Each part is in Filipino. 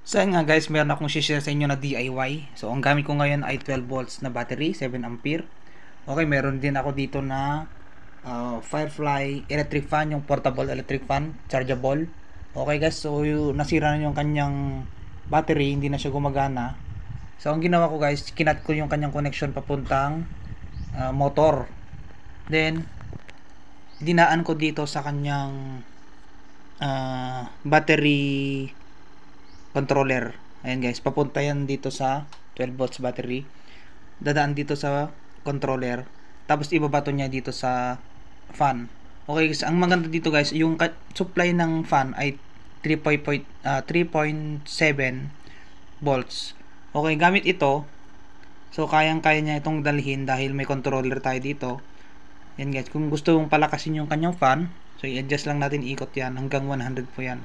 So ayun nga guys, meron akong share sa inyo na DIY. So ang gamit ko ngayon ay 12 volts na battery, 7 ampere. Okay, meron din ako dito na Firefly electric fan, yung portable electric fan, chargeable. Okay guys, so nasira na yung kanyang battery, hindi na siya gumagana. So ang ginawa ko guys, kinat ko yung kanyang connection papuntang motor. Then dinaan ko dito sa kanyang battery controller. Ayan guys, papunta yan dito sa 12 volts battery. Dadaan dito sa controller. Tapos ibabato niya dito sa fan. Okay guys, ang maganda dito guys, yung supply ng fan ay 3.7 volts. Okay, gamit ito. So kayang-kaya niya itong dalhin dahil may controller tayo dito. Yan guys, kung gusto mong palakasin yung kanyang fan, so i-adjust lang natin, ikot yan hanggang 100 po yan.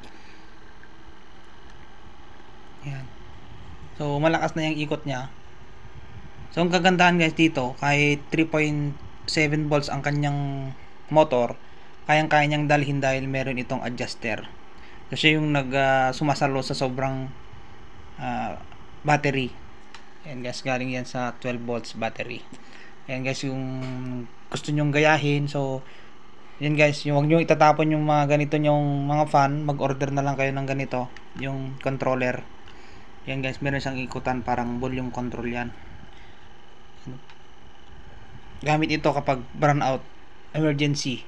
Yan. So malakas na yung ikot niya. So ang kagandahan guys dito, kahit 3.7 volts ang kanyang motor, kayang-kaya niyang dalhin dahil meron itong adjuster. So siya yung sumasalo sa sobrang battery. Ayan guys, galing yan sa 12 volts battery. Ayan guys, yung gusto nyong gayahin, so yan guys, yung huwag nyo itatapon yung mga ganito yung mga fan, mag-order na lang kayo ng ganito, yung controller. Yan guys, meron siyang ikutan, parang volume control yan. Gamit ito kapag brownout, emergency.